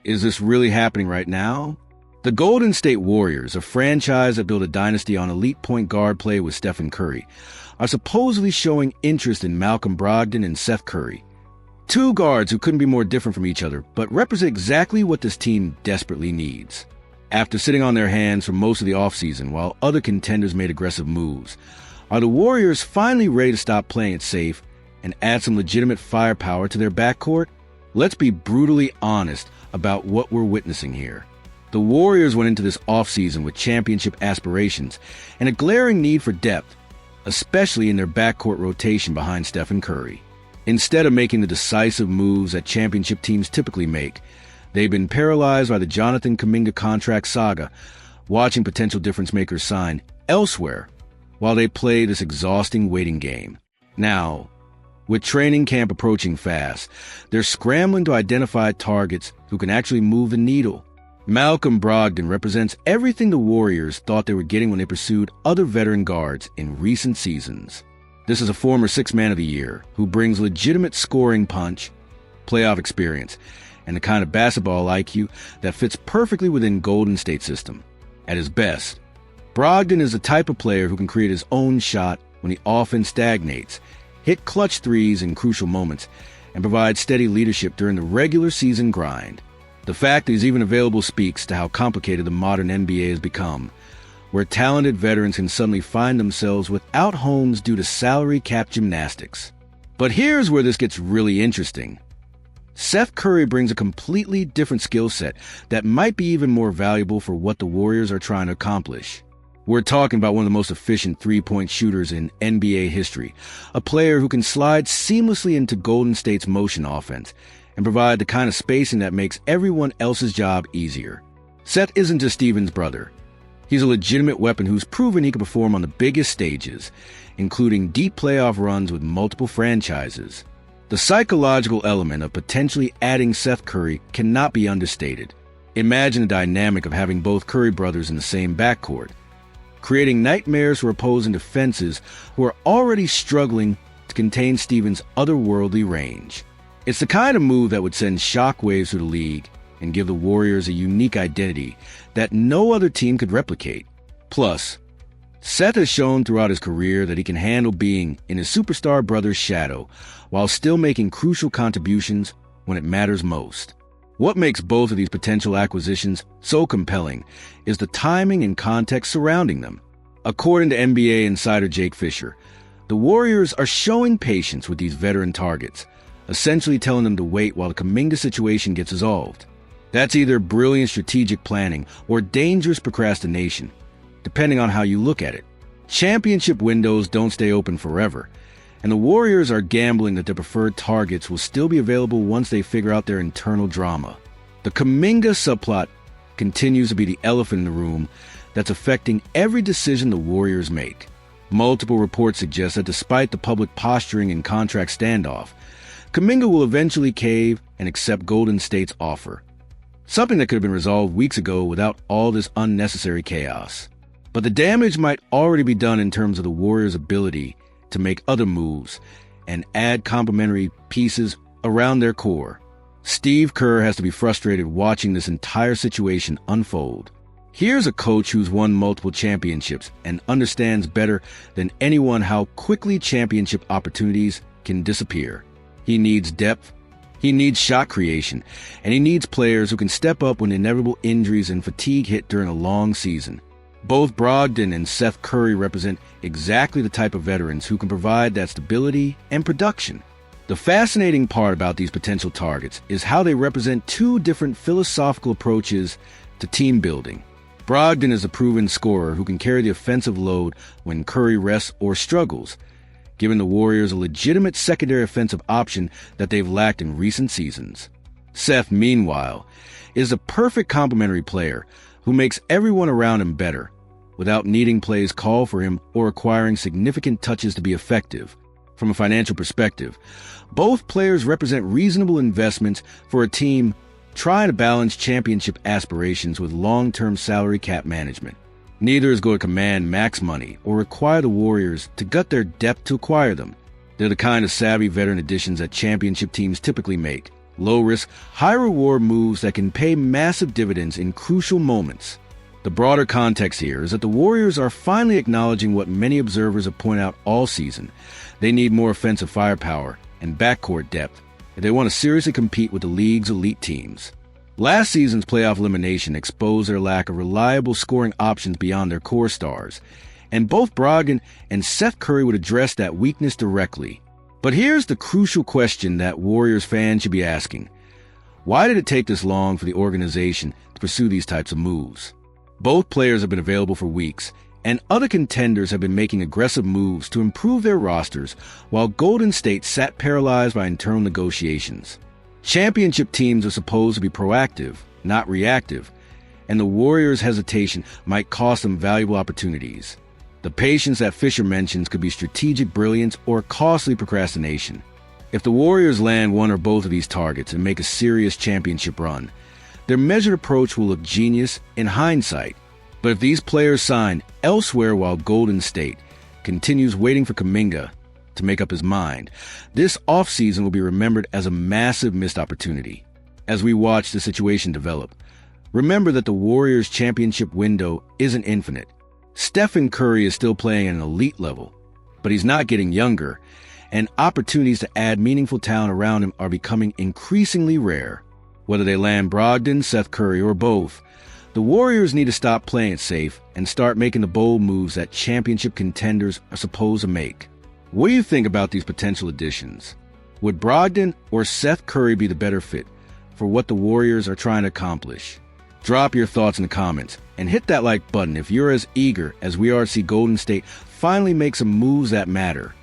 Is this really happening right now? The Golden State Warriors, a franchise that built a dynasty on elite point guard play with Stephen Curry, are supposedly showing interest in Malcolm Brogdon and Seth Curry. Two guards who couldn't be more different from each other, but represent exactly what this team desperately needs. After sitting on their hands for most of the offseason while other contenders made aggressive moves, are the Warriors finally ready to stop playing it safe and add some legitimate firepower to their backcourt? Let's be brutally honest about what we're witnessing here. The Warriors went into this offseason with championship aspirations and a glaring need for depth, especially in their backcourt rotation behind Stephen Curry. Instead of making the decisive moves that championship teams typically make, they've been paralyzed by the Jonathan Kuminga contract saga, watching potential difference-makers sign elsewhere while they play this exhausting waiting game. Now, with training camp approaching fast, they're scrambling to identify targets who can actually move the needle. Malcolm Brogdon represents everything the Warriors thought they were getting when they pursued other veteran guards in recent seasons. This is a former Sixth Man of the Year who brings legitimate scoring punch, playoff experience, and the kind of basketball IQ that fits perfectly within Golden State's system. At his best, Brogdon is the type of player who can create his own shot when the offense stagnates, hit clutch threes in crucial moments, and provide steady leadership during the regular season grind. The fact that he's even available speaks to how complicated the modern NBA has become, where talented veterans can suddenly find themselves without homes due to salary cap gymnastics. But here's where this gets really interesting. Seth Curry brings a completely different skill set that might be even more valuable for what the Warriors are trying to accomplish. We're talking about one of the most efficient three-point shooters in NBA history, a player who can slide seamlessly into Golden State's motion offense and provide the kind of spacing that makes everyone else's job easier. Seth isn't just Steven's brother. He's a legitimate weapon who's proven he can perform on the biggest stages, including deep playoff runs with multiple franchises. The psychological element of potentially adding Seth Curry cannot be understated. Imagine the dynamic of having both Curry brothers in the same backcourt, creating nightmares for opposing defenses who are already struggling to contain Steven's otherworldly range. It's the kind of move that would send shockwaves through the league and give the Warriors a unique identity that no other team could replicate. Plus, Seth has shown throughout his career that he can handle being in his superstar brother's shadow while still making crucial contributions when it matters most. What makes both of these potential acquisitions so compelling is the timing and context surrounding them. According to NBA insider Jake Fisher, the Warriors are showing patience with these veteran targets, essentially telling them to wait while the Kuminga situation gets resolved. That's either brilliant strategic planning or dangerous procrastination, depending on how you look at it. Championship windows don't stay open forever, and the Warriors are gambling that their preferred targets will still be available once they figure out their internal drama. The Kuminga subplot continues to be the elephant in the room that's affecting every decision the Warriors make. Multiple reports suggest that despite the public posturing and contract standoff, Kuminga will eventually cave and accept Golden State's offer, something that could have been resolved weeks ago without all this unnecessary chaos. But the damage might already be done in terms of the Warriors' ability to make other moves and add complementary pieces around their core. Steve Kerr has to be frustrated watching this entire situation unfold. Here's a coach who's won multiple championships and understands better than anyone how quickly championship opportunities can disappear. He needs depth, he needs shot creation, and he needs players who can step up when inevitable injuries and fatigue hit during a long season. Both Brogdon and Seth Curry represent exactly the type of veterans who can provide that stability and production. The fascinating part about these potential targets is how they represent two different philosophical approaches to team building. Brogdon is a proven scorer who can carry the offensive load when Curry rests or struggles, giving the Warriors a legitimate secondary offensive option that they've lacked in recent seasons. Seth, meanwhile, is a perfect complementary player who makes everyone around him better, without needing plays called for him or requiring significant touches to be effective. From a financial perspective, both players represent reasonable investments for a team trying to balance championship aspirations with long-term salary cap management. Neither is going to command max money or require the Warriors to gut their depth to acquire them. They're the kind of savvy veteran additions that championship teams typically make, Low-risk, high-reward moves that can pay massive dividends in crucial moments. The broader context here is that the Warriors are finally acknowledging what many observers have pointed out all season. They need more offensive firepower and backcourt depth if they want to seriously compete with the league's elite teams. Last season's playoff elimination exposed their lack of reliable scoring options beyond their core stars, and both Brogdon and Seth Curry would address that weakness directly. But here's the crucial question that Warriors fans should be asking. Why did it take this long for the organization to pursue these types of moves? Both players have been available for weeks, and other contenders have been making aggressive moves to improve their rosters, while Golden State sat paralyzed by internal negotiations. Championship teams are supposed to be proactive, not reactive, and the Warriors' hesitation might cost them valuable opportunities. The patience that Fisher mentions could be strategic brilliance or costly procrastination. If the Warriors land one or both of these targets and make a serious championship run, their measured approach will look genius in hindsight. But if these players sign elsewhere while Golden State continues waiting for Kuminga to make up his mind, this offseason will be remembered as a massive missed opportunity. As we watch the situation develop, remember that the Warriors' championship window isn't infinite. Stephen Curry is still playing at an elite level, but he's not getting younger, and opportunities to add meaningful talent around him are becoming increasingly rare. Whether they land Brogdon, Seth Curry, or both, the Warriors need to stop playing it safe and start making the bold moves that championship contenders are supposed to make. What do you think about these potential additions? Would Brogdon or Seth Curry be the better fit for what the Warriors are trying to accomplish? Drop your thoughts in the comments and hit that like button if you're as eager as we are to see Golden State finally make some moves that matter.